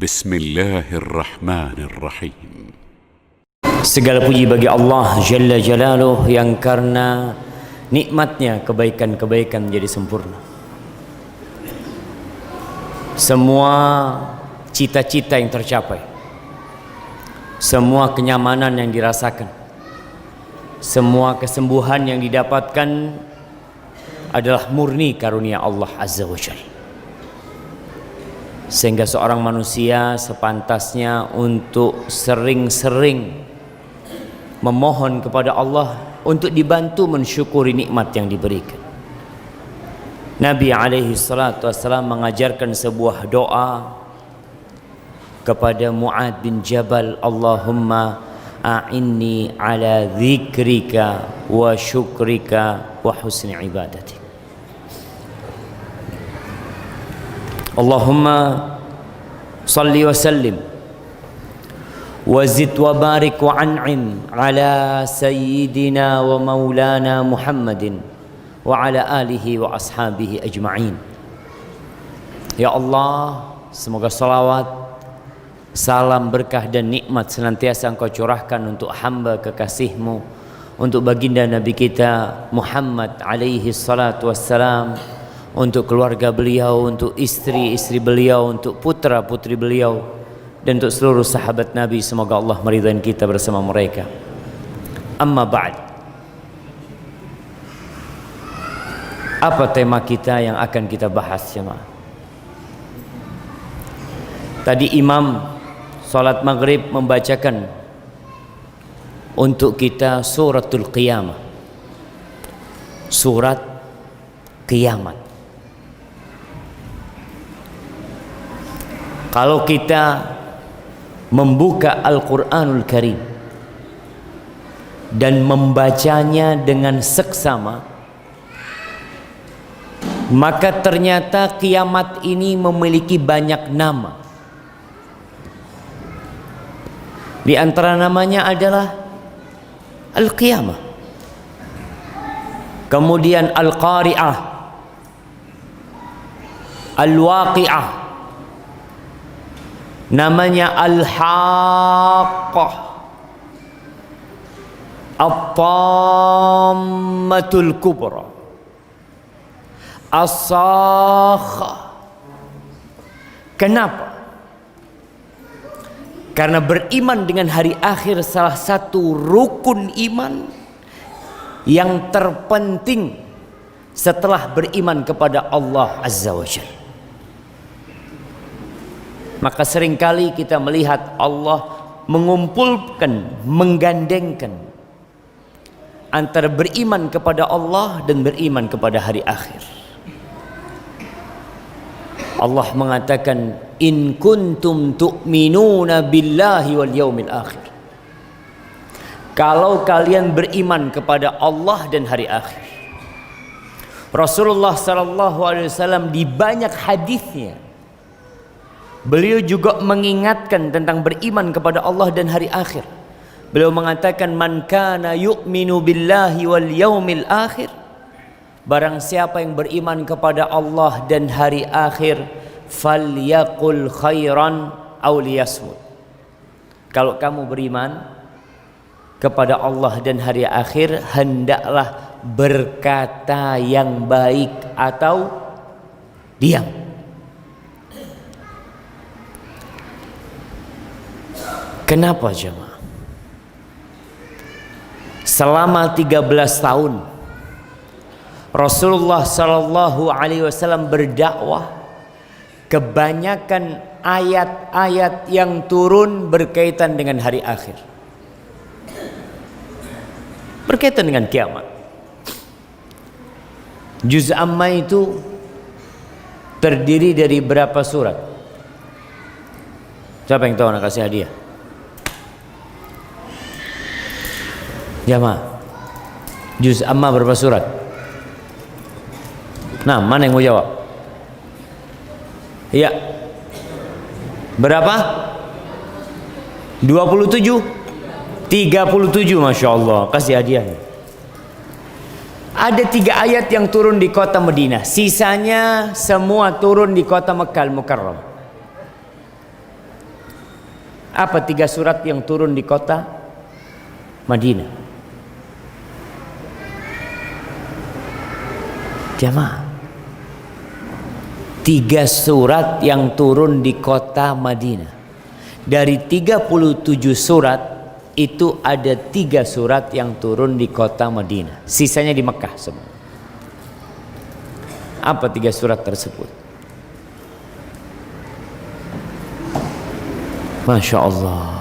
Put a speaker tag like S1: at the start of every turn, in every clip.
S1: Bismillahirrahmanirrahim.
S2: Segala puji bagi Allah Jalla Jalaluh yang karena nikmatnya kebaikan-kebaikan menjadi sempurna. Semua cita-cita yang tercapai, semua kenyamanan yang dirasakan, semua kesembuhan yang didapatkan adalah murni karunia Allah Azza wa Jalla. Sehingga seorang manusia sepantasnya untuk sering-sering memohon kepada Allah untuk dibantu mensyukuri nikmat yang diberikan. Nabi alaihi salatu wassalam mengajarkan sebuah doa kepada Mu'ad bin Jabal, Allahumma a'inni ala dzikrika wa syukrika wa husni ibadatik. Allahumma salli wa sallim wa zid wa barik wa an'im ala sayyidina wa maulana Muhammadin wa ala alihi wa ashabihi ajma'in. Ya Allah, semoga salawat, salam, berkah dan nikmat senantiasa Engkau curahkan untuk hamba kekasih-Mu, untuk baginda Nabi kita Muhammad alaihi salatu wassalam, untuk keluarga beliau, untuk istri-istri beliau, untuk putra-putri beliau, dan untuk seluruh sahabat Nabi. Semoga Allah meridai kita bersama mereka. Amma ba'd. Apa tema kita yang akan kita bahas, jemaah? Tadi imam salat maghrib membacakan untuk kita suratul qiyamah, surat kiamat. Kalau kita membuka Al-Quranul Karim dan membacanya dengan seksama, maka ternyata kiamat ini memiliki banyak nama. Di antara namanya adalah Al-Qiyamah, kemudian Al-Qari'ah, Al-Waqi'ah, namanya Al-Haqqah, At-Tammatul Kubra, As-Sakhah. Kenapa? Karena beriman dengan hari akhir salah satu rukun iman yang terpenting setelah beriman kepada Allah Azza wa Jalla. Maka seringkali kita melihat Allah mengumpulkan, menggandengkan antara beriman kepada Allah dan beriman kepada hari akhir. Allah mengatakan, in kuntum tu'minuna billahi wal yaumil akhir. Kalau kalian beriman kepada Allah dan hari akhir. Rasulullah sallallahu alaihi wasallam di banyak hadisnya beliau juga mengingatkan tentang beriman kepada Allah dan hari akhir. Beliau mengatakan, man kana yu'minu billahi wal yaumil akhir, barang siapa yang beriman kepada Allah dan hari akhir, falyaqul khairan aw liyasmut. Kalau kamu beriman kepada Allah dan hari akhir, hendaklah berkata yang baik atau diam. Kenapa, jemaah? Selama 13 tahun Rasulullah sallallahu alaihi wasallam berdakwah, kebanyakan ayat-ayat yang turun berkaitan dengan hari akhir, berkaitan dengan kiamat. Juz Amma itu terdiri dari berapa surat? Siapa yang tahu? Nak kasih hadiah. Jamaah, Juz Amma berapa surat? Nah, mana yang mau jawab? Iya. Berapa? 27? 37, Masya Allah. Kasih hadiahnya. Ada 3 ayat yang turun di kota Madinah, sisanya semua turun di kota Mekkah Al-Mukarram. Apa 3 surat yang turun di kota Madinah? Jamaah, 3 surat yang turun di kota Madinah. Dari 37 surat itu ada 3 surat yang turun di kota Madinah, sisanya di Mekah semua. Apa 3 surat tersebut? Masya Allah.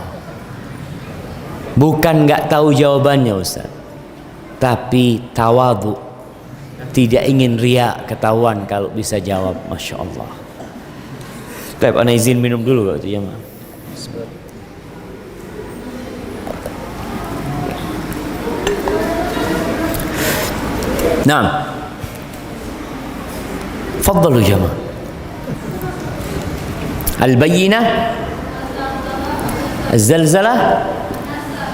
S2: Bukan nggak tahu jawabannya Ustaz, tapi tawadhu, tidak ingin riak ketahuan kalau bisa jawab. Masya Allah. Tapi ana izin minum dulu waktu ya ma. Naam. Fadhalu jamaah. Al-Bayyinah, Az-Zalzalah,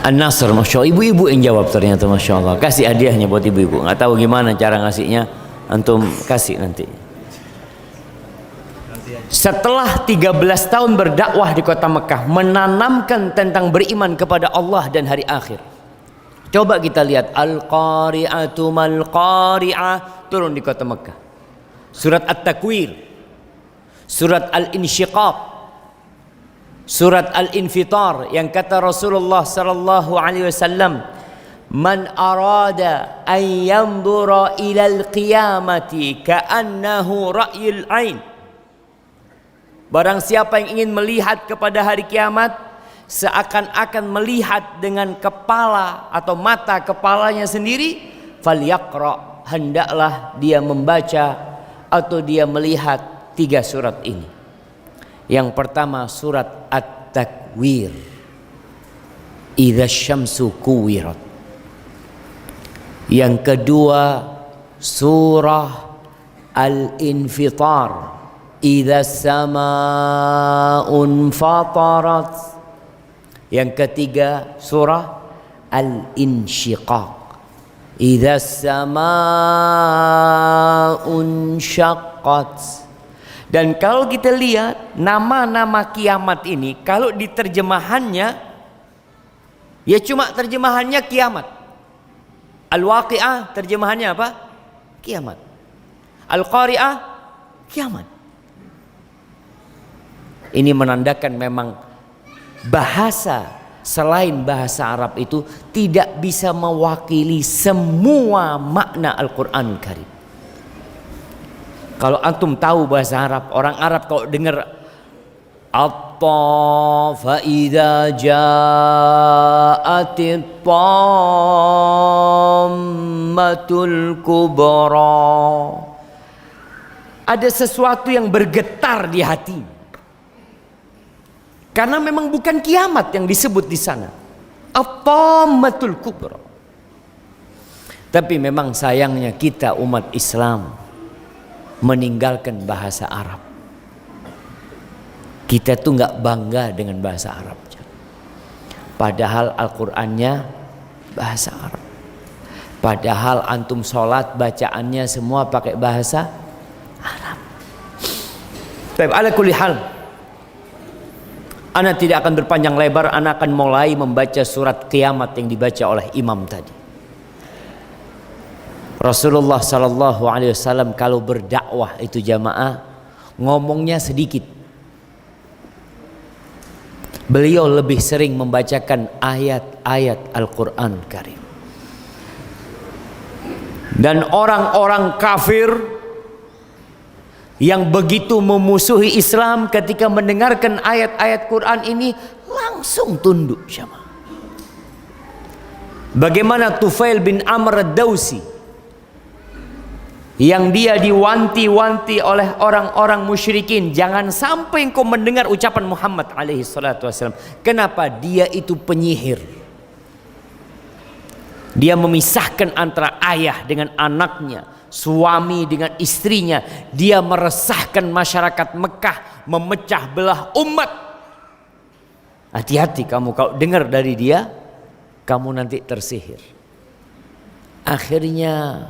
S2: An-Nasr. Masya Allah, ibu-ibu yang jawab ternyata. Masya Allah. Kasih hadiahnya buat ibu-ibu. Nggak tahu gimana cara ngasihnya, antum kasih nanti. Setelah 13 tahun berdakwah di kota Mekah, menanamkan tentang beriman kepada Allah dan hari akhir. Coba kita lihat Al-Qari'atu Mal-Qari'ah turun di kota Mekah. Surat At-Takwir, surat Al-Insyiqaq, surat Al-Infitar yang kata Rasulullah sallallahu alaihi wasallam, "Man arada an yanzura ila al-qiyamati ka'annahu ra'yul 'ain." Barang siapa yang ingin melihat kepada hari kiamat seakan-akan melihat dengan kepala atau mata kepalanya sendiri, falyaqra, hendaklah dia membaca atau dia melihat 3 surat ini. Yang pertama surat At-Takwir, Idza syamsu kuwirat. Yang kedua surah Al-Infitar, Idza samaa'un fatarat. Yang ketiga surah Al-Insyiqaq, Idza samaa'un syaqqat. Dan kalau kita lihat nama-nama kiamat ini, kalau diterjemahannya ya cuma terjemahannya kiamat. Al-Waqi'ah terjemahannya apa? Kiamat. Al-Qari'ah kiamat. Ini menandakan memang bahasa selain bahasa Arab itu tidak bisa mewakili semua makna Al-Quran Karim. Kalau antum tahu bahasa Arab, orang Arab kalau dengar fa idza ja'atit tammatul kubra, ada sesuatu yang bergetar di hati. Karena memang bukan kiamat yang disebut di sana, at-tammatul kubra. Tapi memang sayangnya kita umat Islam meninggalkan bahasa Arab. Kita tuh nggak bangga dengan bahasa Arab. Padahal Al-Qur'annya bahasa Arab. Padahal antum sholat bacaannya semua pakai bahasa Arab. Baik, ala kulli hal, ana tidak akan berpanjang lebar. Ana akan mulai membaca surat kiamat yang dibaca oleh imam tadi. Rasulullah sallallahu alaihi wasallam kalau berdakwah itu jamaah ngomongnya sedikit. Beliau lebih sering membacakan ayat-ayat Al-Qur'an Karim. Dan orang-orang kafir yang begitu memusuhi Islam ketika mendengarkan ayat-ayat Quran ini langsung tunduk jamaah. Bagaimana Tufail bin Amr ad-Dawsi yang dia diwanti-wanti oleh orang-orang musyrikin, jangan sampai engkau mendengar ucapan Muhammad alaihi salatu wasallam. Kenapa? Dia itu penyihir. Dia memisahkan antara ayah dengan anaknya, suami dengan istrinya. Dia meresahkan masyarakat Mekah, memecah belah umat. Hati-hati kamu kalau dengar dari dia, kamu nanti tersihir. Akhirnya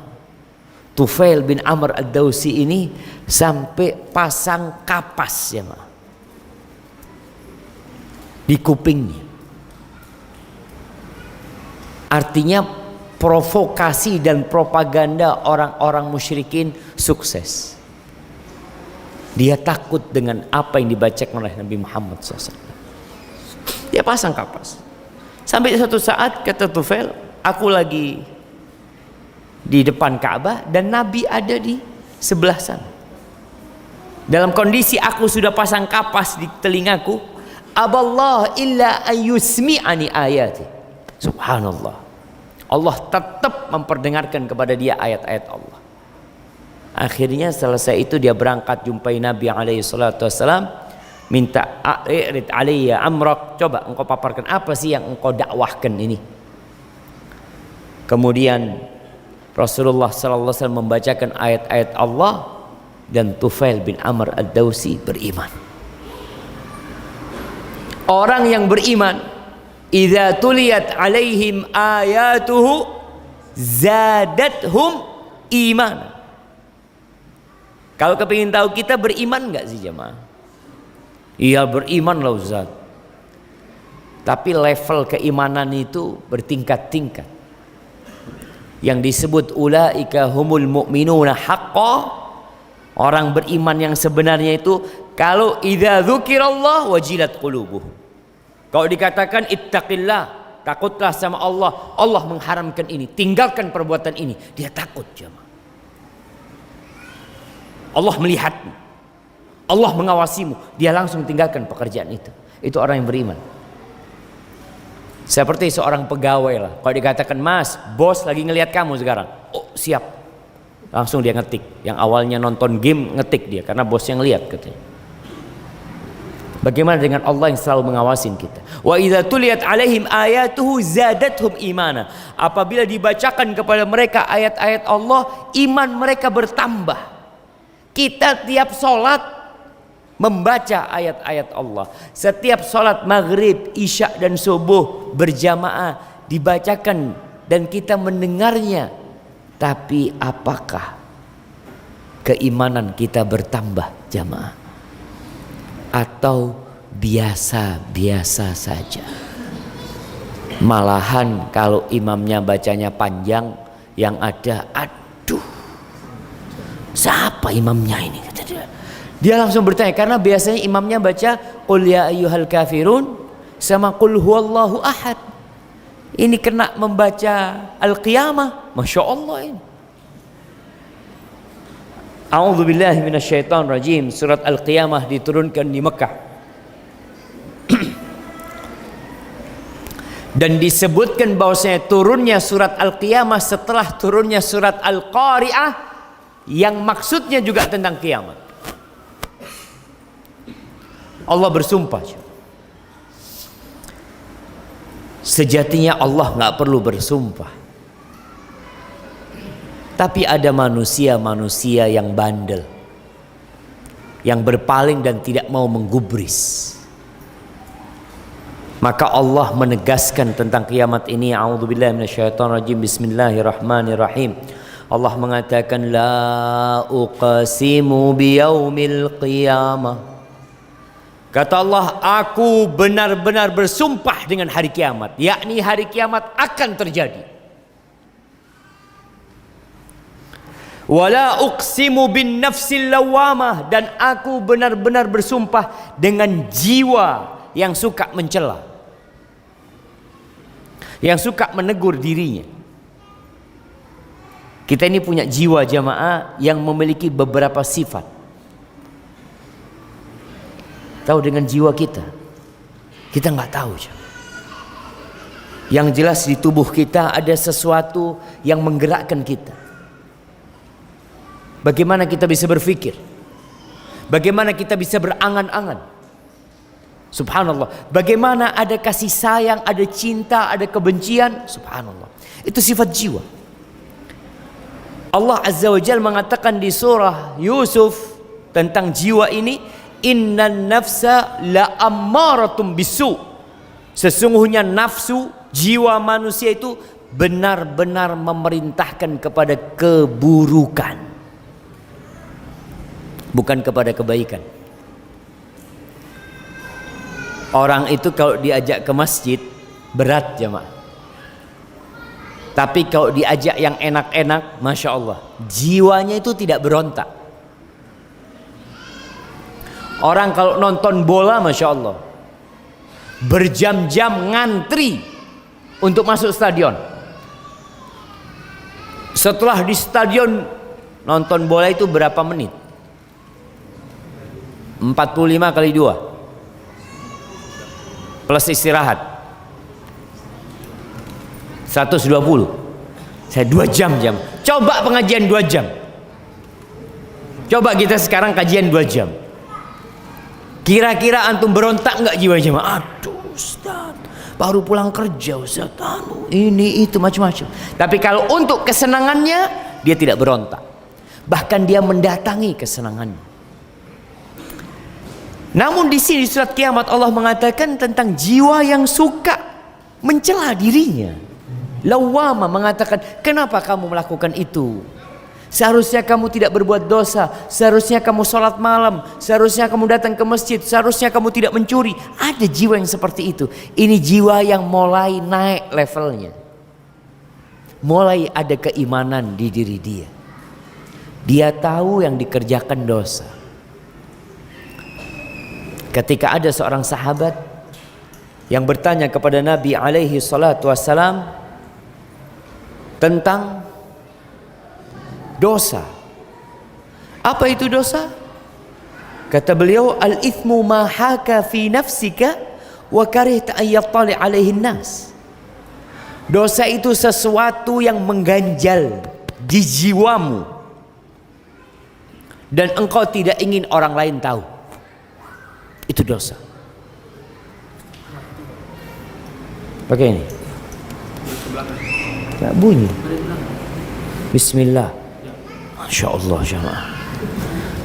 S2: Tufail bin Amr ad-Dawsi ini sampai pasang kapas ya ma. di kupingnya. Artinya provokasi dan propaganda orang-orang musyrikin sukses. Dia takut dengan apa yang dibacakan oleh Nabi Muhammad SAW. Dia pasang kapas. Sampai suatu saat kata Tufail, aku lagi di depan Ka'bah dan Nabi ada di sebelah sana. Dalam kondisi aku sudah pasang kapas di telingaku, aballah illa ayyusmi'ani ayati. Subhanallah. Allah tetap memperdengarkan kepada dia ayat-ayat Allah. Akhirnya selesai itu dia berangkat jumpai Nabi alaihi salatu wasallam, minta a'rid alayya amrak, coba engkau paparkan apa sih yang engkau dakwahkan ini. Kemudian Rasulullah sallallahu alaihi wasallam membacakan ayat-ayat Allah dan Tufail bin Amr ad-Dawsi beriman. Orang yang beriman, idza tuliyat alaihim ayatuhu zadathum iman. Kalau kepingin tahu kita beriman enggak sih jemaah? Iya beriman lah Ustaz. Tapi level keimanan itu bertingkat-tingkat. Yang disebut ulaika humul mu'minuna haqqan, orang beriman yang sebenarnya itu kalau idza dzukirallah wajilat qulubuhum. Kalau dikatakan ittaqillah, takutlah sama Allah, Allah mengharamkan ini, tinggalkan perbuatan ini, dia takut jemaah. Allah melihatmu, Allah mengawasimu, dia langsung tinggalkan pekerjaan itu. Itu orang yang beriman. Seperti seorang pegawai lah, kalau dikatakan mas, bos lagi ngelihat kamu sekarang, oh siap, langsung dia ngetik. Yang awalnya nonton game ngetik dia karena bosnya ngelihat katanya. Bagaimana dengan Allah yang selalu mengawasin kita? Wa idza tuliyat alaihim ayatuhu zadathum imana. Apabila dibacakan kepada mereka ayat-ayat Allah, iman mereka bertambah. Kita tiap sholat membaca ayat-ayat Allah. Setiap sholat maghrib, isya dan subuh berjamaah dibacakan dan kita mendengarnya. Tapi apakah keimanan kita bertambah jamaah? Atau biasa-biasa saja? Malahan kalau imamnya bacanya panjang, yang ada aduh, siapa imamnya ini? Dia langsung bertanya, karena biasanya imamnya baca qul ya ayyuhal kafirun sama qul huwallahu ahad. Ini kena membaca al-qiyamah, masya Allah ini. A'udzubillahi minasyaitonir rajim. Surat Al-Qiyamah diturunkan di Mekah. Dan disebutkan bahwasanya turunnya surat Al-Qiyamah setelah turunnya surat Al-Qari'ah, yang maksudnya juga tentang kiamat. Allah bersumpah. Sejatinya Allah nggak perlu bersumpah. Tapi ada manusia-manusia yang bandel, yang berpaling dan tidak mau menggubris. Maka Allah menegaskan tentang kiamat ini. A'udzubillahi minasyaitonirrajim. Bismillahirrahmanirrahim. Allah mengatakan la uqsimu biyaumil qiyamah. Kata Allah, aku benar-benar bersumpah dengan hari kiamat, yakni hari kiamat akan terjadi. Wala uqsimu bin nafsil lawamah, dan aku benar-benar bersumpah dengan jiwa yang suka mencela, yang suka menegur dirinya. Kita ini punya jiwa jamaah yang memiliki beberapa sifat. Tahu dengan jiwa kita? Kita nggak tahu. Yang jelas di tubuh kita ada sesuatu yang menggerakkan kita. Bagaimana kita bisa berpikir? Bagaimana kita bisa berangan-angan? Subhanallah. Bagaimana ada kasih sayang, ada cinta, ada kebencian? Subhanallah. Itu sifat jiwa. Allah Azza wa Jalla mengatakan di surah Yusuf tentang jiwa ini, innan nafsa la ammaratum bisu. Sesungguhnya nafsu, jiwa manusia itu benar-benar memerintahkan kepada keburukan, bukan kepada kebaikan. Orang itu kalau diajak ke masjid berat jemaah. Tapi kalau diajak yang enak-enak, Masya Allah, jiwanya itu tidak berontak. Orang kalau nonton bola, Masya Allah, berjam-jam ngantri untuk masuk stadion. Setelah di stadion nonton bola itu berapa menit? 45 kali 2 plus istirahat 120. Saya 2 jam. Coba pengajian 2 jam. Coba kita sekarang kajian 2 jam. Kira-kira antum berontak enggak jiwa jemaah? Aduh Ustaz, baru pulang kerja Ustaz, ini itu macam-macam. Tapi kalau untuk kesenangannya dia tidak berontak. Bahkan dia mendatangi kesenangannya. Namun di sini surat kiamat Allah mengatakan tentang jiwa yang suka mencela dirinya. Lawwama mengatakan, kenapa kamu melakukan itu? Seharusnya kamu tidak berbuat dosa, seharusnya kamu sholat malam, seharusnya kamu datang ke masjid, seharusnya kamu tidak mencuri. Ada jiwa yang seperti itu. Ini jiwa yang mulai naik levelnya. Mulai ada keimanan di diri dia. Dia tahu yang dikerjakan dosa. Ketika ada seorang sahabat yang bertanya kepada Nabi alaihi salatu wassalam tentang dosa. Apa itu dosa? Kata beliau, al-ithmu ma haka fi nafsika wa karihta an yattali alaihi nas. Dosa itu sesuatu yang mengganjal di jiwamu dan engkau tidak ingin orang lain tahu. Itu dosa. Pakai ini. Tak bunyi. Bismillah. Masya Allah jamaah.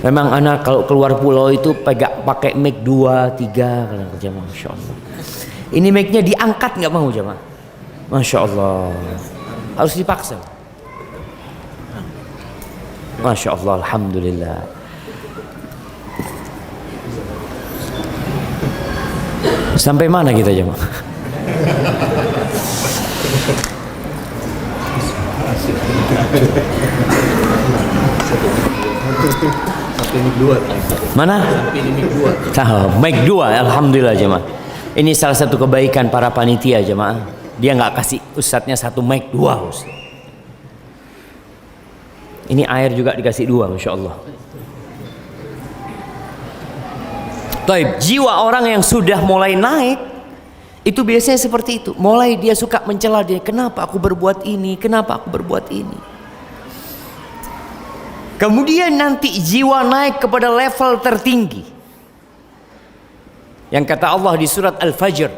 S2: Memang anak kalau keluar pulau itu pakai mic 2, 3 kadang jamaah. Masya Allah. Ini mic-nya diangkat nggak mau jamaah. Masya Allah. Harus dipaksa. Masya Allah. Alhamdulillah. Sampai mana kita jemaah? Mana? Tahu, mic 2. Alhamdulillah jemaah. Ini salah satu kebaikan para panitia jemaah. Dia nggak kasih ustadznya satu mic 2 ustaz. Ini air juga dikasih 2, Masya Allah. Taib, jiwa orang yang sudah mulai naik itu biasanya seperti itu. Mulai dia suka mencela dia, kenapa aku berbuat ini, kenapa aku berbuat ini. Kemudian nanti jiwa naik kepada level tertinggi. Yang kata Allah di surat Al-Fajr,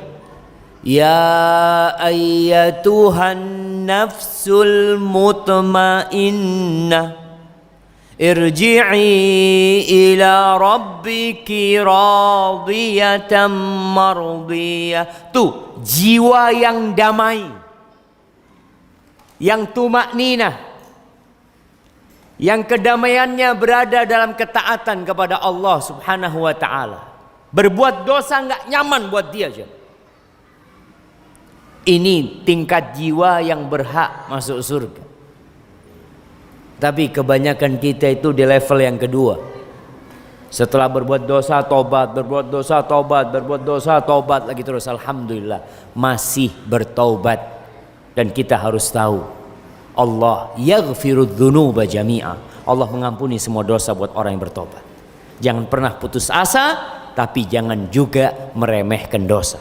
S2: ya ayyatuhan nafsul mutmainnah irji'i ila rabbiki radiyatan mardiyah. Tuh jiwa yang damai, yang tumakninah, yang kedamaiannya berada dalam ketaatan kepada Allah subhanahu wa ta'ala. Berbuat dosa nggak nyaman buat dia aja. Ini tingkat jiwa yang berhak masuk surga. Tapi kebanyakan kita itu di level yang kedua. Setelah berbuat dosa tobat, berbuat dosa tobat, berbuat dosa tobat lagi terus. Alhamdulillah masih bertaubat. Dan kita harus tahu Allah yaghfirudz dzunuba jami'a. Allah mengampuni semua dosa buat orang yang bertobat. Jangan pernah putus asa, tapi jangan juga meremehkan dosa.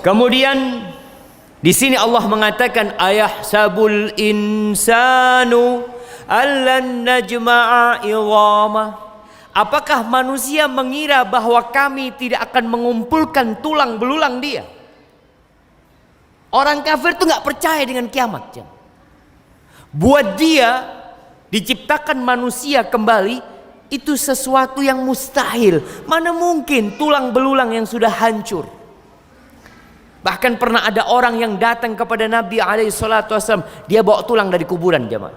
S2: Kemudian di sini Allah mengatakan ayahsabul insanu allan najma'a idhamah. Apakah manusia mengira bahwa kami tidak akan mengumpulkan tulang belulang dia? Orang kafir itu nggak percaya dengan kiamat. Buat dia diciptakan manusia kembali itu sesuatu yang mustahil. Mana mungkin tulang belulang yang sudah hancur. Bahkan pernah ada orang yang datang kepada Nabi alaihi salatu wasallam, dia bawa tulang dari kuburan jemaah.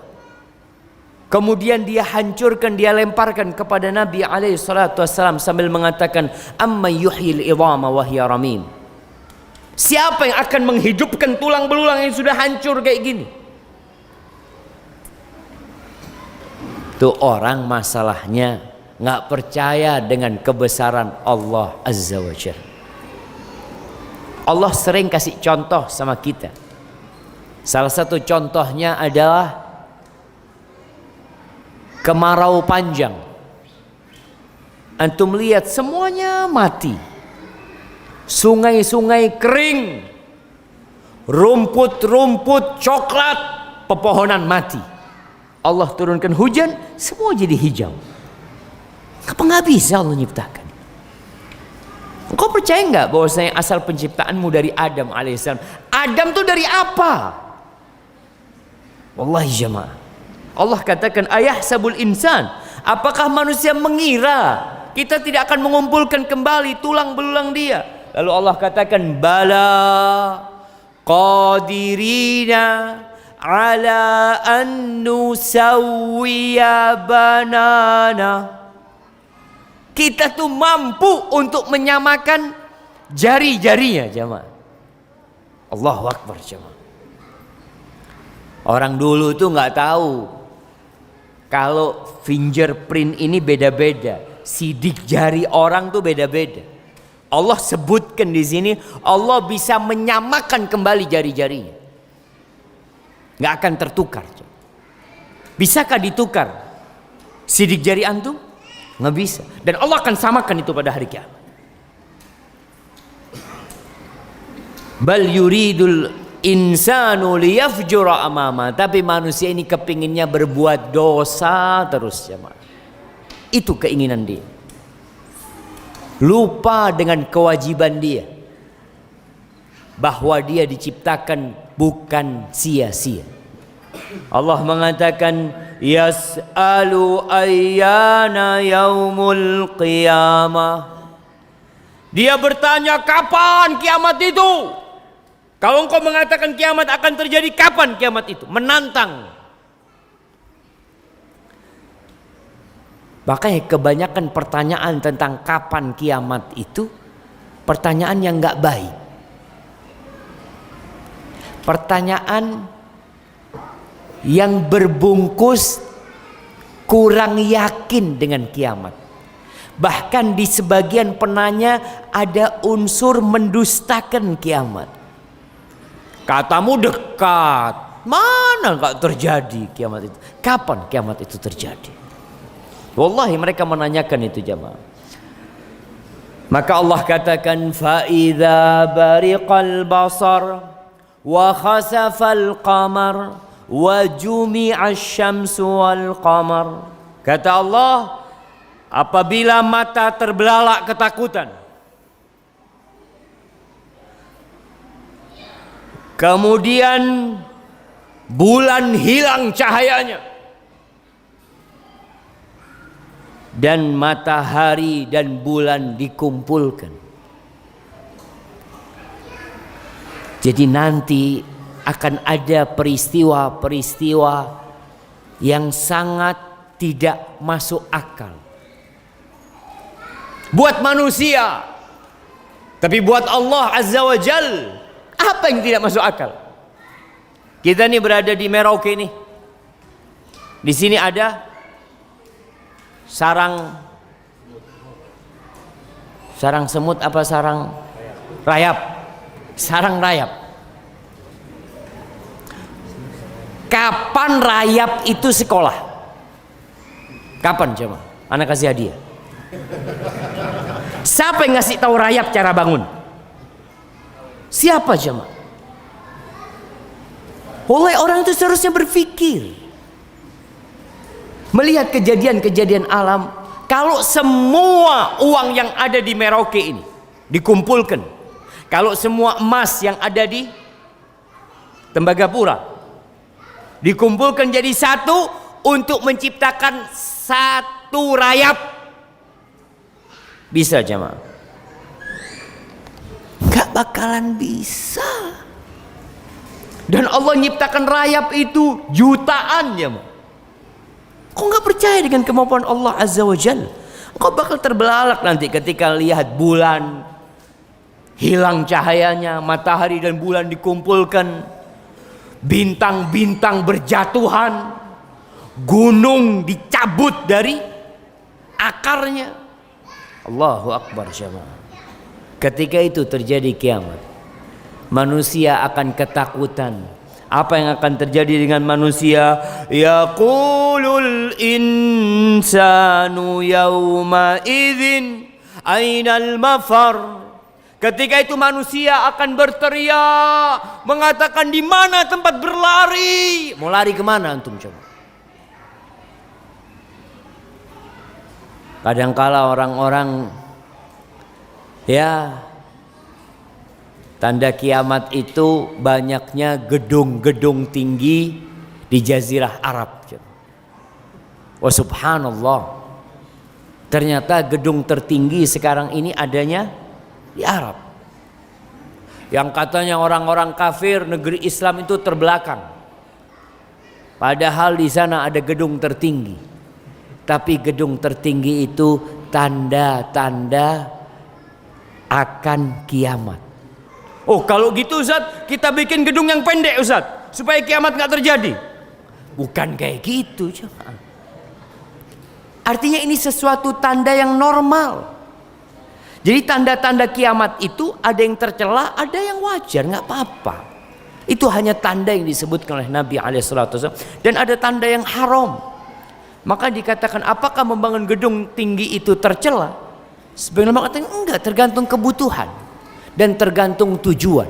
S2: Kemudian dia hancurkan, dia lemparkan kepada Nabi alaihi salatu wassalam sambil mengatakan, "Amma yuhyil idhama wa hiya ramim." Siapa yang akan menghidupkan tulang belulang yang sudah hancur kayak gini? Tuh orang masalahnya nggak percaya dengan kebesaran Allah Azza wa Jalla. Allah sering kasih contoh sama kita. Salah satu contohnya adalah kemarau panjang. Antum lihat semuanya mati. Sungai-sungai kering. Rumput-rumput coklat, pepohonan mati. Allah turunkan hujan, semua jadi hijau. Apa nggak bisa Allah nyiptakan? Engkau percaya nggak bahwasanya asal penciptaanmu dari Adam alaihissalam? Adam tuh dari apa? Wallahi jamaah, Allah katakan, ayahsabul insan, apakah manusia mengira kita tidak akan mengumpulkan kembali tulang belulang dia? Lalu Allah katakan, bala qadirina ala an nusawwiya banana. Kita tuh mampu untuk menyamakan jari-jarinya jamaah. Allahu Akbar jamaah. Orang dulu tuh nggak tahu kalau fingerprint ini beda-beda, sidik jari orang tuh beda-beda. Allah sebutkan di sini, Allah bisa menyamakan kembali jari-jarinya, nggak akan tertukar. Bisakah ditukar sidik jari antum? Nggak bisa. Dan Allah akan samakan itu pada hari kiamat. Bal yuridul insanu liyafjura amama. Tapi manusia ini kepinginnya berbuat dosa terus jemaah. Itu keinginan dia. Lupa dengan kewajiban dia, bahwa dia diciptakan bukan sia-sia. Allah mengatakan, yas'alu ayyana yaumul qiyamah. Dia bertanya, kapan kiamat itu? Kalau engkau mengatakan kiamat akan terjadi, kapan kiamat itu? Menantang. Makanya kebanyakan pertanyaan tentang kapan kiamat itu pertanyaan yang enggak baik. Pertanyaan yang berbungkus kurang yakin dengan kiamat. Bahkan di sebagian penanya ada unsur mendustakan kiamat. Katamu dekat, mana enggak terjadi kiamat itu? Kapan kiamat itu terjadi? Wallahi mereka menanyakan itu jamaah. Maka Allah katakan, fa idza bariqal basar wa khasafal qamar wa jumi'asy syamsu wal qamar. Kata Allah, apabila mata terbelalak ketakutan, kemudian bulan hilang cahayanya, dan matahari dan bulan dikumpulkan. Jadi nanti akan ada peristiwa-peristiwa yang sangat tidak masuk akal buat manusia, tapi buat Allah Azza wa Jal, apa yang tidak masuk akal? Kita nih berada di Merauke nih. Di sini ada sarang semut apa sarang rayap? Sarang rayap. Kapan rayap itu sekolah? Kapan coba? Anak kasih hadiah. Siapa yang ngasih tahu rayap cara bangun? Siapa coba? Oleh orang itu seharusnya berpikir, melihat kejadian-kejadian alam. Kalau semua uang yang ada di Merauke ini dikumpulkan, kalau semua emas yang ada di Tembagapura dikumpulkan jadi satu untuk menciptakan satu rayap, bisa jemaah? Gak bakalan bisa. Dan Allah nyiptakan rayap itu jutaan jemaah. Kau nggak percaya dengan kemampuan Allah Azza wa Jalla, kau bakal terbelalak nanti ketika lihat bulan hilang cahayanya, matahari dan bulan dikumpulkan, bintang-bintang berjatuhan, gunung dicabut dari akarnya. Allahu Akbar jemaah. Ketika itu terjadi kiamat, manusia akan ketakutan. Apa yang akan terjadi dengan manusia? Yaqulul insanu yawma idzin ainal mafar. Ketika itu manusia akan berteriak, mengatakan di mana tempat berlari? Mau lari kemana antum coba? Kadangkala orang-orang ya, tanda kiamat itu banyaknya gedung-gedung tinggi di Jazirah Arab. Wah subhanallah, ternyata gedung tertinggi sekarang ini adanya di Arab. Yang katanya orang-orang kafir negeri Islam itu terbelakang, padahal di sana ada gedung tertinggi. Tapi gedung tertinggi itu tanda-tanda akan kiamat. Oh kalau gitu Ustaz, kita bikin gedung yang pendek Ustaz, supaya kiamat gak terjadi. Bukan kayak gitu jemaah. Artinya ini sesuatu tanda yang normal. Jadi tanda-tanda kiamat itu ada yang tercela, ada yang wajar, gak apa-apa. Itu hanya tanda yang disebutkan oleh Nabi SAW. Dan ada tanda yang haram. Maka dikatakan apakah membangun gedung tinggi itu tercela? Sebenarnya mengatakan enggak, tergantung kebutuhan dan tergantung tujuan.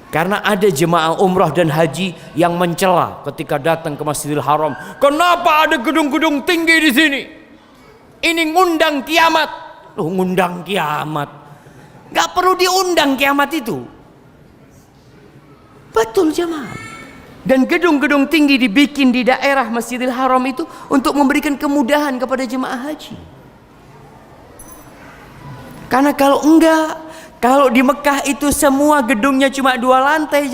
S2: Karena ada jemaah umrah dan haji yang mencela ketika datang ke Masjidil Haram. Kenapa ada gedung-gedung tinggi di sini? Ini ngundang kiamat. Loh, ngundang kiamat? Gak perlu diundang kiamat itu. Betul jemaah. Dan gedung-gedung tinggi dibikin di daerah Masjidil Haram itu untuk memberikan kemudahan kepada jemaah haji. Karena kalau enggak, kalau di Mekah itu semua gedungnya cuma 2 lantai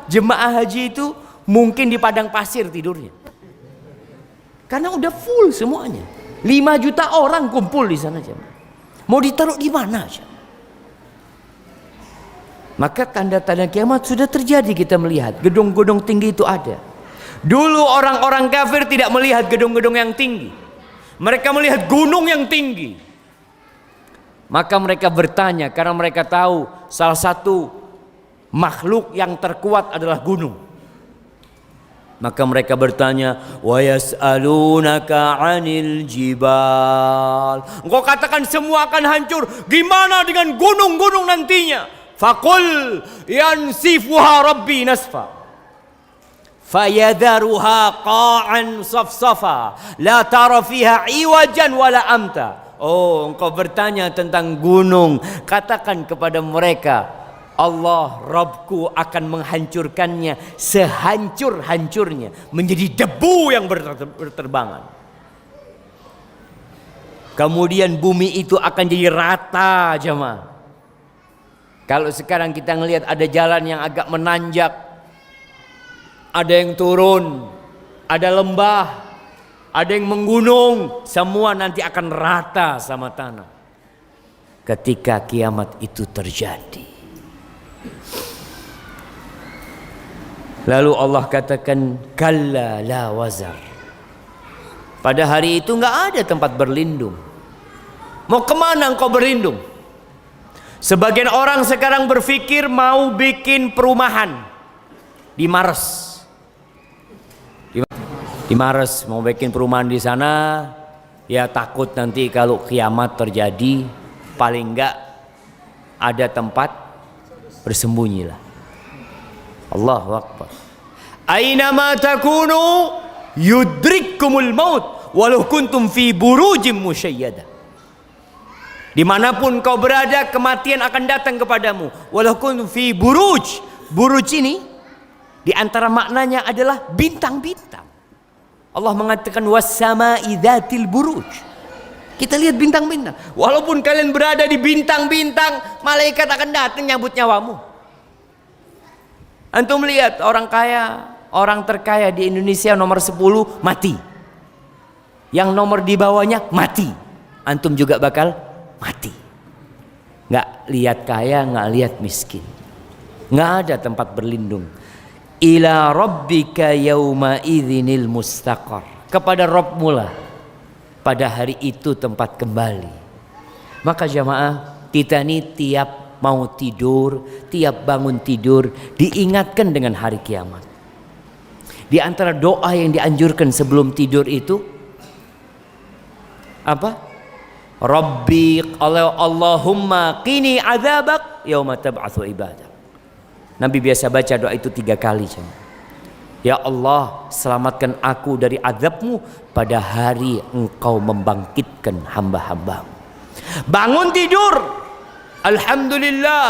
S2: jemaah haji itu mungkin di padang pasir tidurnya. Karena udah full semuanya. 5 juta orang kumpul di sana jemaah. Mau ditaruh di mana aja? Maka tanda-tanda kiamat sudah terjadi, kita melihat gedung-gedung tinggi itu ada. Dulu orang-orang kafir tidak melihat gedung-gedung yang tinggi. Mereka melihat gunung yang tinggi. Maka mereka bertanya, karena mereka tahu salah satu makhluk yang terkuat adalah gunung. Maka mereka bertanya, wa yas'alunaka 'anil jibal. Engkau katakan semua akan hancur, gimana dengan gunung-gunung nantinya? Faqul yansifuha rabbi nasfa fayadharuha qa'an safsafa la tara fiha iwajan wala amta. Oh, engkau bertanya tentang gunung, katakan kepada mereka, Allah Rabbku akan menghancurkannya sehancur-hancurnya menjadi debu yang berterbangan. Kemudian bumi itu akan jadi rata jemaah. Kalau sekarang kita ngelihat ada jalan yang agak menanjak, ada yang turun, ada lembah, ada yang menggunung, semua nanti akan rata sama tanah. Ketika kiamat itu terjadi, lalu Allah katakan kalla la wazar. Pada hari itu nggak ada tempat berlindung. Mau kemana engkau berlindung? Sebagian orang sekarang berpikir mau bikin perumahan di Mars. Di Mars mau bikin perumahan di sana, ya takut nanti kalau kiamat terjadi paling enggak ada tempat bersembunyi lah. Allahu Akbar. Aina ma takunu yudrikkumul maut walau kuntum fi burujim musyayyadah. Dimanapun kau berada, kematian akan datang kepadamu. Walau kuntum fi buruj. Buruj ini di antara maknanya adalah bintang-bintang. Allah mengatakan was-sama'i dzatil buruj. Kita lihat bintang-bintang. Walaupun kalian berada di bintang-bintang, malaikat akan datang nyambut nyawamu. Antum lihat orang kaya, orang terkaya di Indonesia nomor 10 mati. Yang nomor di bawahnya mati. Antum juga bakal mati. Nggak lihat kaya, nggak lihat miskin. Nggak ada tempat berlindung. Ila rabbika yauma idzinil mustaqar. Kepada Rabbmu lah pada hari itu tempat kembali. Maka jamaah, kita ini tiap mau tidur, tiap bangun tidur diingatkan dengan hari kiamat. Di antara doa yang dianjurkan sebelum tidur itu apa? Rabbi Allahumma qini adzabak yauma tab'atsu ibadak. Nabi biasa baca doa itu 3 kali. Ya Allah, selamatkan aku dari azab-Mu pada hari Engkau membangkitkan hamba-hamba-Mu. Bangun tidur, alhamdulillah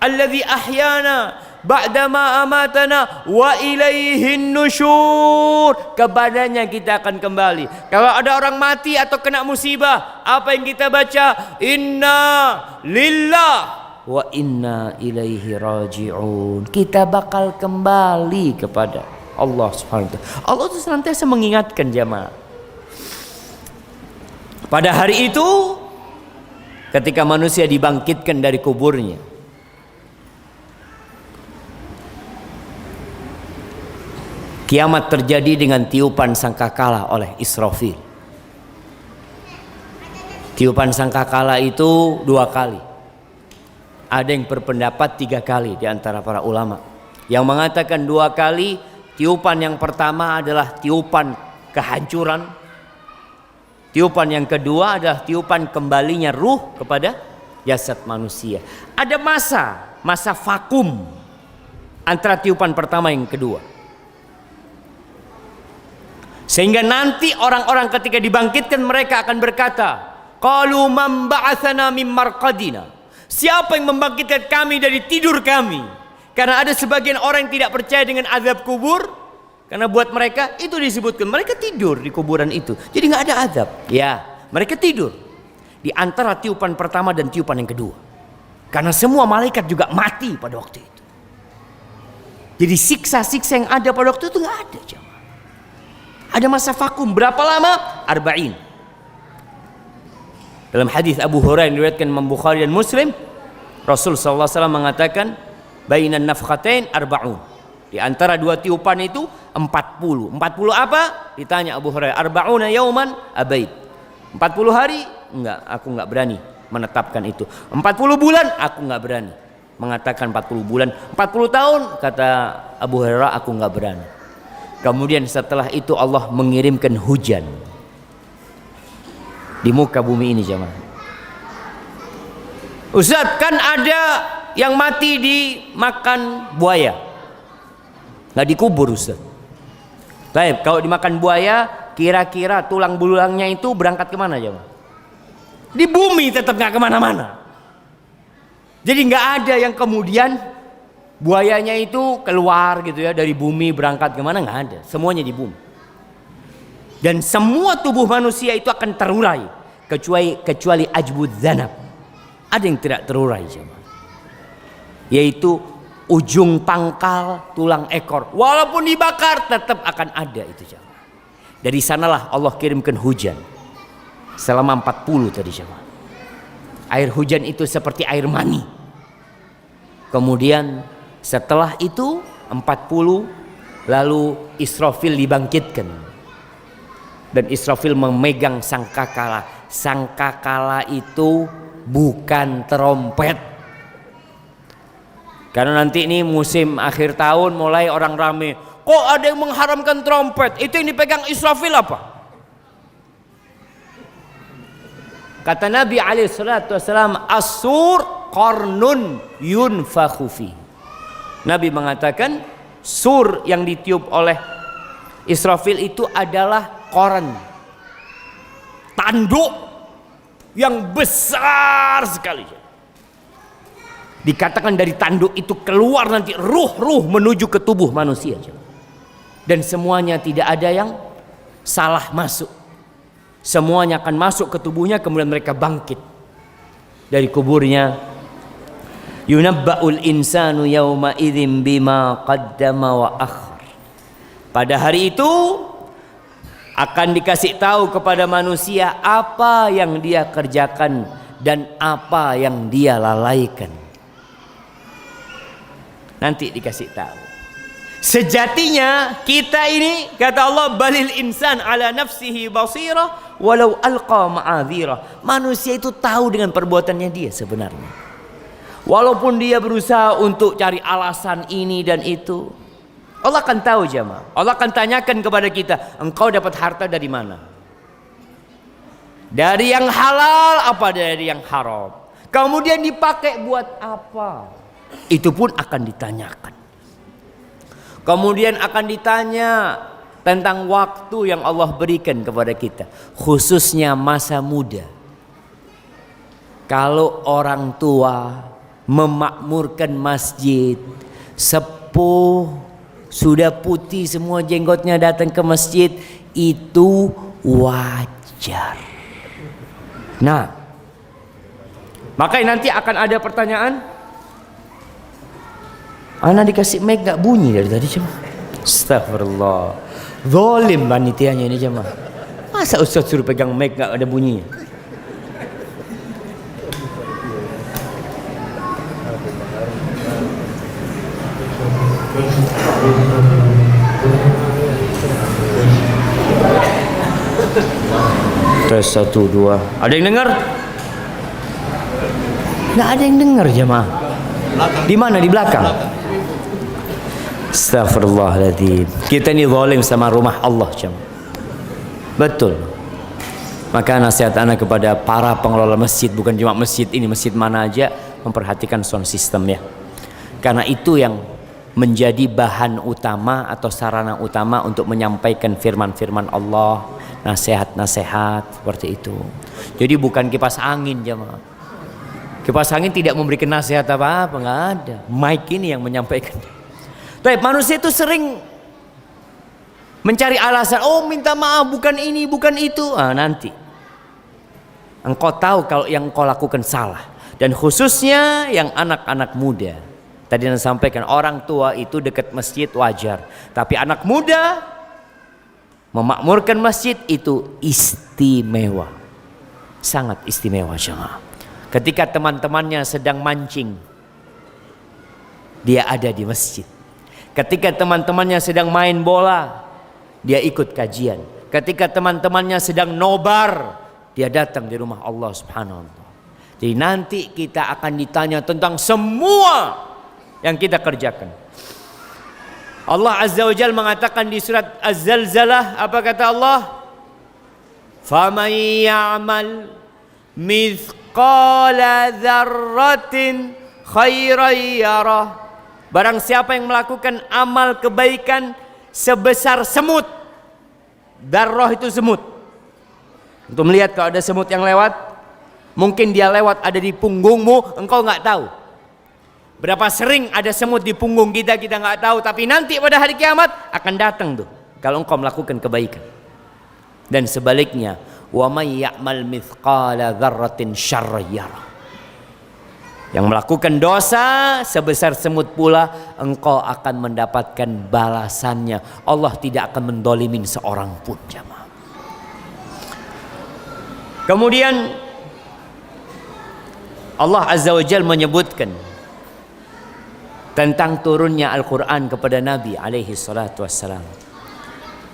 S2: alladzi ahyana ba'dama amatana wa ilaihin nusyur. Kepadanya kita akan kembali. Kalau ada orang mati atau kena musibah, apa yang kita baca? Inna lillah wa inna ilaihi raji'un. Kita bakal kembali kepada Allah Subhanahu wa taala. Allah itu senantiasa mengingatkan jamaah. Pada hari itu ketika manusia dibangkitkan dari kuburnya, kiamat terjadi dengan tiupan sangkakala oleh Israfil. Tiupan sangkakala itu 2 kali. Ada yang berpendapat 3 kali di antara para ulama. Yang mengatakan 2 kali, tiupan yang pertama adalah tiupan kehancuran. Tiupan yang kedua adalah tiupan kembalinya ruh kepada jasad manusia. Ada masa vakum antara tiupan pertama yang kedua. Sehingga nanti orang-orang ketika dibangkitkan mereka akan berkata, qalu man ba'atsana mim marqadina. Siapa yang membangkitkan kami dari tidur kami? Karena ada sebagian orang yang tidak percaya dengan azab kubur, karena buat mereka itu disebutkan mereka tidur di kuburan itu, jadi nggak ada azab. Ya, mereka tidur di antara tiupan pertama dan tiupan yang kedua, karena semua malaikat juga mati pada waktu itu. Jadi siksa-siksa yang ada pada waktu itu nggak ada. Ada masa vakum berapa lama? 40. Dalam hadis Abu Hurairah yang diriwayatkan Imam Bukhari dan Muslim, Rasul sallallahu alaihi wasallam mengatakan bainan nafkhatain 40. Di antara 2 tiupan itu 40. 40 apa? Ditanya Abu Hurairah, 40 yauman abaid. 40 hari? Enggak, aku enggak berani menetapkan itu. 40 bulan? Aku enggak berani mengatakan 40 bulan. 40 tahun? Kata Abu Hurairah, aku enggak berani. Kemudian setelah itu Allah mengirimkan hujan di muka bumi ini jemaah. Ustaz, kan ada yang mati dimakan buaya, nggak dikubur Ustaz. Baik, kalau dimakan buaya, kira-kira tulang belulangnya itu berangkat kemana jemaah? Di bumi, tetap nggak kemana-mana. Jadi nggak ada yang kemudian buayanya itu keluar gitu ya dari bumi berangkat kemana, nggak ada. Semuanya di bumi. Dan semua tubuh manusia itu akan terurai kecuali ajbud dzanab. Ada yang tidak terurai jemaah. Yaitu ujung pangkal tulang ekor. Walaupun dibakar tetap akan ada itu jemaah. Dari sanalah Allah kirimkan hujan selama 40 tadi jemaah. Air hujan itu seperti air mani. Kemudian setelah itu 40 lalu Israfil dibangkitkan. Dan Israfil memegang sangkakala. Sangkakala itu bukan trompet. Karena nanti ini musim akhir tahun mulai orang rame. Kok ada yang mengharamkan trompet? Itu yang dipegang Israfil apa? Kata Nabi SAW, as-sur qarnun yunfakhu fi. Nabi mengatakan sur yang ditiup oleh Israfil itu adalah koran, tanduk yang besar sekali. Dikatakan dari tanduk itu keluar nanti ruh-ruh menuju ke tubuh manusia. Dan semuanya tidak ada yang salah masuk. Semuanya akan masuk ke tubuhnya, kemudian mereka bangkit dari kuburnya. Yunabba'ul insanu yawma idzin bima qaddama wa akhar. Pada hari itu Akan dikasih tahu kepada manusia apa yang dia kerjakan dan apa yang dia lalaikan. Nanti dikasih tahu. Sejatinya kita ini, kata Allah, balil insan ala nafsihi basirah walau alqa ma'adhirah. Manusia itu tahu dengan perbuatannya dia sebenarnya. Walaupun dia berusaha untuk cari alasan ini dan itu, Allah akan tahu jemaah. Allah akan tanyakan kepada kita, engkau dapat harta dari mana? Dari yang halal apa dari yang haram? Kemudian dipakai buat apa? Itu pun akan ditanyakan. Kemudian akan ditanya tentang waktu yang Allah berikan kepada kita, khususnya masa muda. Kalau orang tua memakmurkan masjid, sepuh, sudah putih semua jenggotnya datang ke masjid, itu wajar. Nah, makanya nanti akan ada pertanyaan. Ana dikasih mic gak bunyi dari tadi jemaah. Astagfirullah. Zalim panitianya ini jemaah. Masa Ustaz suruh pegang mic gak ada bunyinya? Tes 1, 2. Ada yang dengar? Nggak ada yang dengar jemaah. Di mana? Di belakang. Astagfirullahaladzim. Kita ini zalim sama rumah Allah jemaah. Betul. Maka nasihat anak kepada para pengelola masjid, bukan cuma masjid ini, masjid mana aja, memperhatikan sound system ya. Karena itu yang menjadi bahan utama atau sarana utama untuk menyampaikan firman-firman Allah, nasihat-nasihat seperti itu. Jadi bukan kipas angin jemaah. Kipas angin tidak memberikan nasihat apa-apa, nggak ada. Mic ini yang menyampaikan. Tapi manusia itu sering mencari alasan, oh minta maaf bukan ini, bukan itu. Nanti engkau tahu kalau yang engkau lakukan salah. Dan khususnya yang anak-anak muda. Tadi yang sampaikan, orang tua itu dekat masjid wajar. Tapi anak muda memakmurkan masjid itu istimewa. Sangat istimewa jemaah. Ketika teman-temannya sedang mancing, dia ada di masjid. Ketika teman-temannya sedang main bola, dia ikut kajian. Ketika teman-temannya sedang nobar, dia datang di rumah Allah Subhanahu wa ta'ala. Jadi nanti kita akan ditanya tentang semua yang kita kerjakan. Allah Azza wa Jalla mengatakan di surat Az-Zalzalah, apa kata Allah? Faman ya'mal mithqala dzarratin khairan yarah. Barang siapa yang melakukan amal kebaikan sebesar semut. Darrah itu semut. Untuk melihat kalau ada semut yang lewat, mungkin dia lewat ada di punggungmu, engkau nggak tahu. Berapa sering ada semut di punggung kita, kita nggak tahu. Tapi nanti pada hari kiamat akan datang tuh, kalau engkau melakukan kebaikan. Dan sebaliknya, wa may ya'mal mithqala dzarratin syarran yarah. Yang melakukan dosa sebesar semut pula, engkau akan mendapatkan balasannya. Allah tidak akan mendolimin seorang pun jamaah. Kemudian Allah Azza wa Jalla menyebutkan tentang turunnya Al-Quran kepada Nabi alaihi salatu wassalam.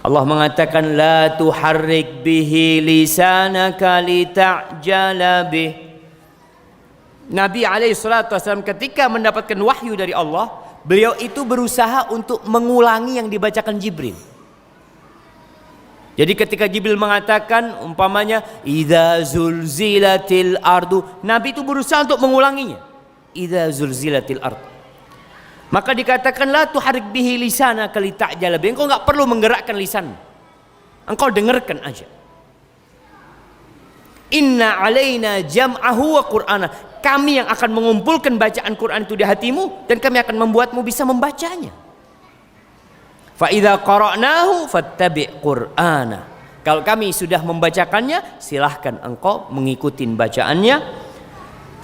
S2: Allah mengatakan, la tuharrik bihi lisanaka lita'jala bih. Nabi SAW ketika mendapatkan wahyu dari Allah, beliau itu berusaha untuk mengulangi yang dibacakan Jibril. Jadi ketika Jibril mengatakan umpamanya idza zulzilatil ardu, Nabi itu berusaha untuk mengulanginya. Idza zulzilatil ardu. Maka dikatakan la tuharrik bihi lisanaka lita'jala bih. Engkau enggak perlu menggerakkan lisan. Engkau dengarkan aja. Inna alaina jam'ahu wa qur'ana. Kami yang akan mengumpulkan bacaan Quran itu di hatimu, dan kami akan membuatmu bisa membacanya. Fa idza qara'nahu fattabi' qur'ana. Kalau kami sudah membacakannya, silahkan engkau mengikuti bacaannya.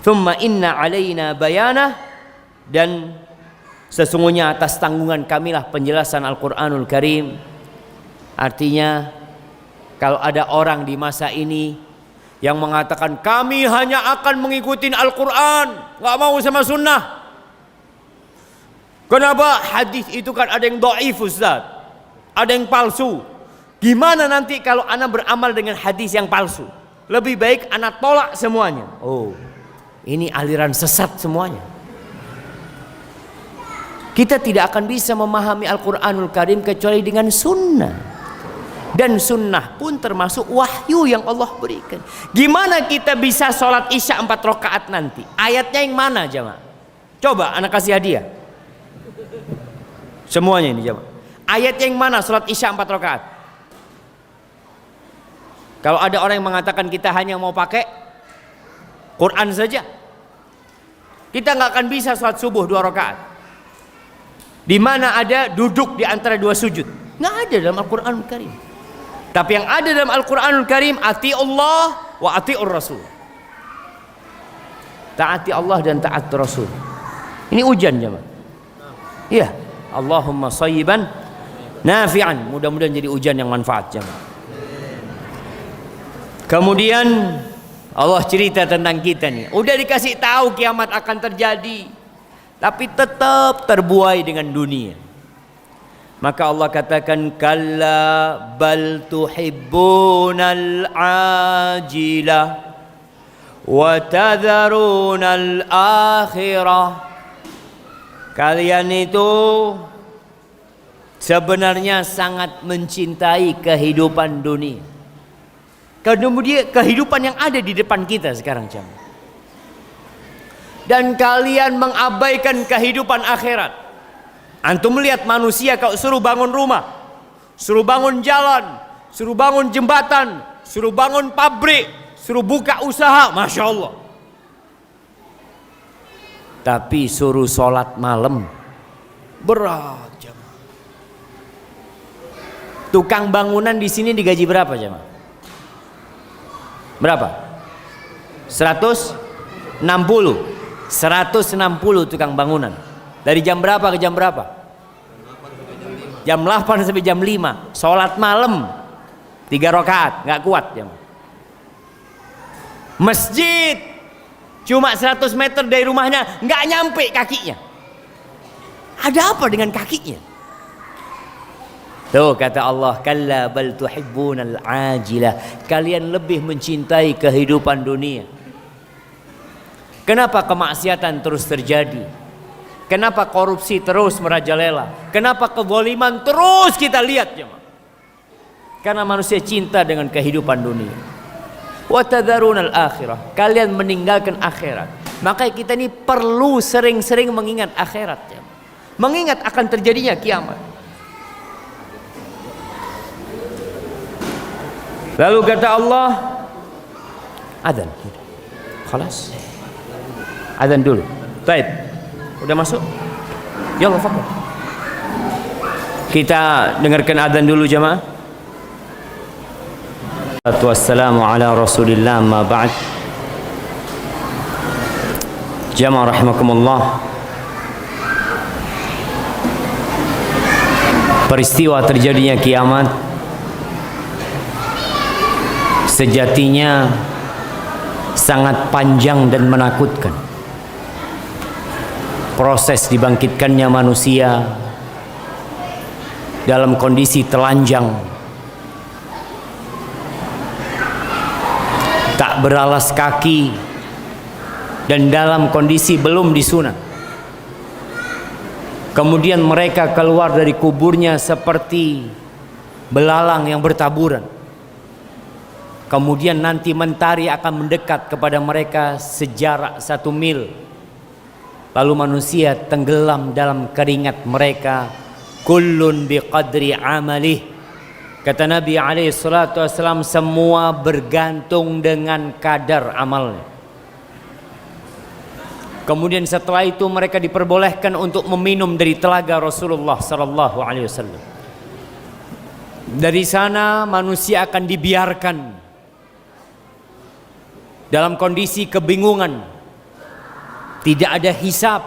S2: Thumma inna alaina bayanah, dan sesungguhnya atas tanggungan kamilah penjelasan Al-Qur'anul Karim. Artinya kalau ada orang di masa ini yang mengatakan kami hanya akan mengikuti Al-Quran, nggak mau sama sunnah. Kenapa? Hadis itu kan ada yang dhaif Ustaz, ada yang palsu. Gimana nanti kalau ana beramal dengan hadis yang palsu? Lebih baik ana tolak semuanya. Oh, ini aliran sesat semuanya. Kita tidak akan bisa memahami Al-Quranul Karim kecuali dengan sunnah. Dan sunnah pun termasuk wahyu yang Allah berikan. Gimana kita bisa sholat isya 4 rakaat nanti? Ayatnya yang mana jemaah? Coba anak kasih hadiah. Semuanya ini jemaah. Ayatnya yang mana sholat isya 4 rakaat? Kalau ada orang yang mengatakan kita hanya mau pakai Quran saja, kita nggak akan bisa sholat subuh 2 rakaat. Di mana ada duduk di antara 2 sujud? Nggak ada dalam Al-Quranul Karim. Tapi yang ada dalam Al-Quranul Karim, ati Allah wa ati'ur Rasul. Taati Allah dan taat Rasul. Ini ujian jemaah. Iya, Allahumma shayyiban nafi'an. Mudah-mudahan jadi ujian yang manfaat jemaah. Kemudian Allah cerita tentang kita nih. Udah dikasih tahu kiamat akan terjadi, tapi tetap terbuai dengan dunia. Maka Allah katakan kalla bal tuhibbunal ajilah wa tadharunal akhirah. Kalian itu sebenarnya sangat mencintai kehidupan dunia. Kemudian kehidupan yang ada di depan kita sekarang jemaah. Dan kalian mengabaikan kehidupan akhirat. Antum melihat manusia kalau suruh bangun rumah, suruh bangun jalan, suruh bangun jembatan, suruh bangun pabrik, suruh buka usaha, Masya Allah. Tapi suruh sholat malam, berat jemaah. Tukang bangunan di sini digaji berapa jemaah? Berapa? 160 tukang bangunan. Dari jam berapa ke jam berapa? Jam 8 sampai jam 5. Sholat malam 3 rakaat, nggak kuat jemaah. Masjid cuma 100 meter dari rumahnya, nggak nyampe kakinya. Ada apa dengan kakinya? Tuh kata Allah, kalla bal tuhibbunal ajilah. Kalian lebih mencintai kehidupan dunia. Kenapa kemaksiatan terus terjadi? Kenapa korupsi terus merajalela? Kenapa kezaliman terus kita lihat jemaah? Karena manusia cinta dengan kehidupan dunia. Wa tadharunal akhirah. Kalian meninggalkan akhirat. Maka kita ini perlu sering-sering mengingat akhirat jemaah. Mengingat akan terjadinya kiamat. Lalu kata Allah, adzan. Khalas. Adzan dulu. Baik. Udah masuk? Ya Allah, fadhil. Kita dengarkan adzan dulu jemaah. Wassalamu ala Rasulillah ma ba'd. Jamaah rahimakumullah. Peristiwa terjadinya kiamat sejatinya sangat panjang dan menakutkan. Proses dibangkitkannya manusia dalam kondisi telanjang, tak beralas kaki, dan dalam kondisi belum disunat. Kemudian mereka keluar dari kuburnya seperti belalang yang bertaburan. Kemudian nanti mentari akan mendekat kepada mereka sejarak 1 mil. Lalu manusia tenggelam dalam keringat mereka. Kullun biqadri amalih. Kata Nabi SAW, semua bergantung dengan kadar amalnya. Kemudian setelah itu mereka diperbolehkan untuk meminum dari telaga Rasulullah SAW. Dari sana manusia akan dibiarkan dalam kondisi kebingungan. Tidak ada hisab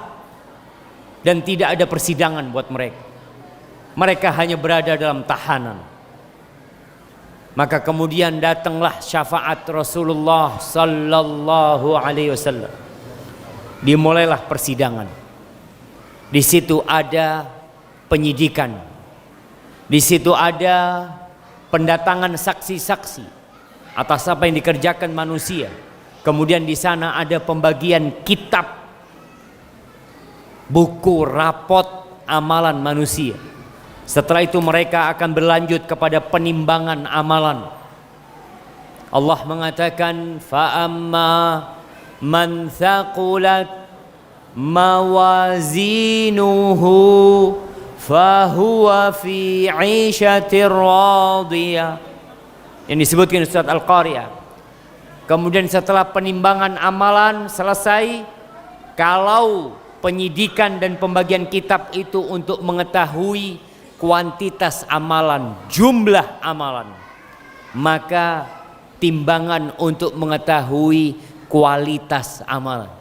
S2: dan tidak ada persidangan buat mereka. Mereka hanya berada dalam tahanan. Maka kemudian datanglah syafaat Rasulullah sallallahu alaihi wasallam. Dimulailah persidangan. Di situ ada penyidikan. Di situ ada pendatangan saksi-saksi atas apa yang dikerjakan manusia. Kemudian di sana ada pembagian kitab, buku, rapot amalan manusia. Setelah itu mereka akan berlanjut kepada penimbangan amalan. Allah mengatakan, fa'amma man thaqulat mawazinuhu fahuwa fi 'ishatir radiyah. Yang disebutkan di surat Al-Qariyah. Kemudian setelah penimbangan amalan selesai, kalau penyidikan dan pembagian kitab itu untuk mengetahui kuantitas amalan, jumlah amalan, maka timbangan untuk mengetahui kualitas amalan.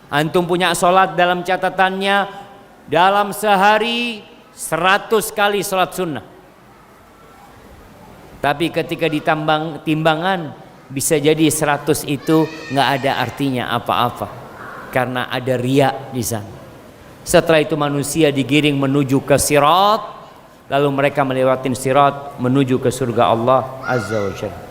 S2: Antum punya sholat dalam catatannya, dalam sehari 100 kali sholat sunnah. Tapi ketika ditambang timbangan, bisa jadi 100 itu nggak ada artinya apa-apa, karena ada riya di sana. Setelah itu manusia digiring menuju ke sirat, lalu mereka melewati sirat menuju ke surga Allah Azza wa Jalla.